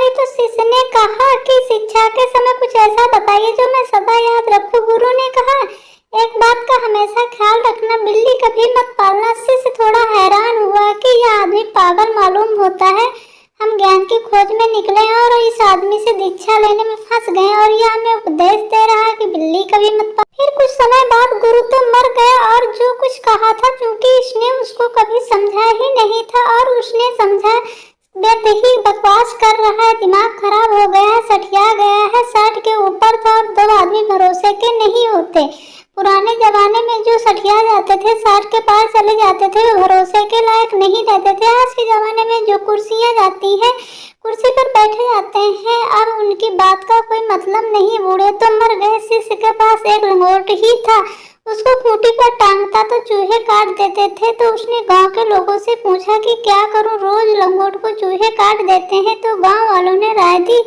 गई तो शिष्य ने कहा कि शिक्षा के समय कुछ ऐसा बताइए जो मैं सदा याद रखूं। गुरु ने कहा, एक बात का हमेशा ख्याल रखना, बिल्ली कभी मत पालना। शिष्य थोड़ा हैरान हुआ कि यह आदमी पागल मालूम होता है। हम ज्ञान की खोज में निकले और इस आदमी से दीक्षा लेने में फंस गए और यह हमें उपदेश दे रहा है कि बिल्ली कभी मत पालो। फिर कुछ समय बाद गुरु तो मर गया और जो कुछ कहा था, क्योंकि इसने उसको कभी समझा ही नहीं था और उसने समझा व्यर्थ ही बकवास कर रहा है, दिमाग खराब हो गया है, सठिया गया है, 60 के ऊपर था और 2 आदमी भरोसे के नहीं होते। पुराने जमाने में जो सठिया जाते थे, 60 के पार चले जाते थे, वो भरोसे के लायक नहीं रहते थे। आज के जमाने में जो कुर्सियां जाती हैं, कुर्सी पर बैठे जाते हैं, अब उनकी बात का कोई मतलब नहीं। बूढ़े तो मर गए। शिष्य के पास एक लंगोट ही था, उसको खूंटी पर टांगता तो चूहे काट देते थे। तो उसने गांव के लोगों से पूछा कि क्या करूं, रोज लंगोट को चूहे काट देते हैं। तो गांव वालों ने राय दी,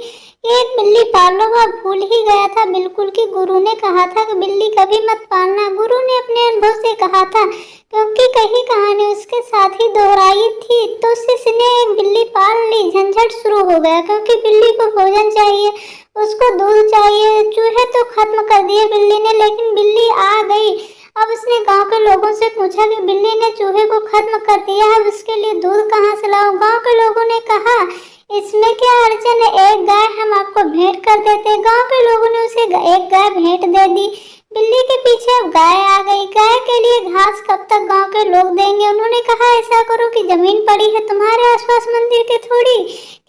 एक बिल्ली पालो। वह भूल ही गया था बिल्कुल कि गुरु ने कहा था कि बिल्ली कभी मत पालना। गुरु ने अपने अनुभव से कहा था, क्योंकि कही कहानी उसके साथ ही दोहराई थी। तो शिष्य ने एक बिल्ली पाल ली। झंझट शुरू हो गया, क्योंकि बिल्ली को भोजन चाहिए, उसको दूध चाहिए। चूहे तो खत्म कर दिए बिल्ली ने, लेकिन बिल्ली आ गई। अब उसने गांव के लोगों से पूछा कि बिल्ली ने चूहे को खत्म कर दिया, अब उसके लिए दूध कहाँ से लाऊं। गांव के लोगों ने कहा, इसमें क्या अड़चन है, एक गाय हम आपको भेंट कर देते। गांव के लोगों ने उसे एक गाय भेंट दे दी। बिल्ली के पीछे अब गाय आ गई। गाय के लिए घास कब तक गांव के लोग देंगे। उन्होंने कहा, ऐसा करो कि जमीन पड़ी है तुम्हारे आसपास मंदिर के, थोड़ी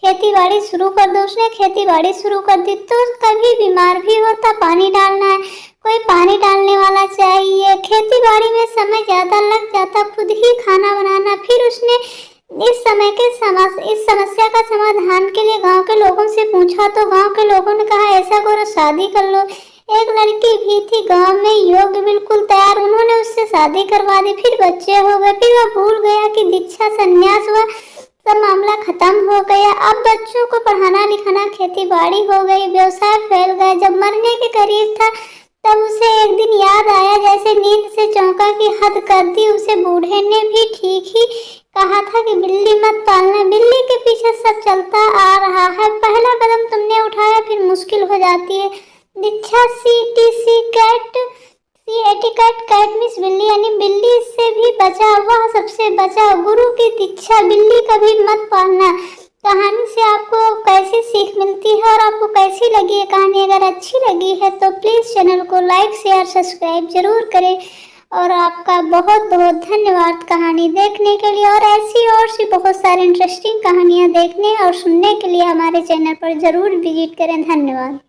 खेती बाड़ी शुरू कर दो। उसने खेती बाड़ी शुरू कर दी। तो कभी बीमार भी होता, पानी डालना है, कोई पानी डालने वाला चाहिए। खेती बाड़ी में समय ज्यादा लग जाता, खुद ही खाना बनाना। फिर उसने इस समस्या का समाधान के लिए गांव के लोगों से पूछा। तो गांव के लोगों ने कहा, ऐसा करो शादी कर लो। एक लड़की भी थी गांव में, योग्य, बिल्कुल तैयार। उन्होंने उससे शादी करवा दी। फिर बच्चे हो गए। फिर वह भूल गया कि दीक्षा संन्यास हुआ, सब मामला खत्म हो गया। अब बच्चों को पढ़ाना लिखाना, खेती बाड़ी हो गई, व्यवसाय फैल गए। जब मरने के करीब था तब उसे एक दिन याद आया, जैसे नींद से चौंका कि हद कर दी। उसे बूढ़े ने भी ठीक ही कहा था कि बिल्ली मत पालना। बिल्ली के पीछे सब चलता आ रहा है। पहला कदम तुमने उठाया, फिर मुश्किल हो जाती है। दीक्षा CTC कैट, कैट मीन्स बिल्ली, यानी बिल्ली से भी बचा, वह सबसे बचा। गुरु की दीक्षा, बिल्ली कभी मत पालना। कहानी से आपको कैसी सीख मिलती है और आपको कैसी लगी ये कहानी? अगर अच्छी लगी है तो प्लीज़ चैनल को लाइक शेयर सब्सक्राइब जरूर करें। और आपका बहुत बहुत धन्यवाद कहानी देखने के लिए। और ऐसी और सी बहुत सारी इंटरेस्टिंग कहानियाँ देखने और सुनने के लिए हमारे चैनल पर ज़रूर विजिट करें। धन्यवाद।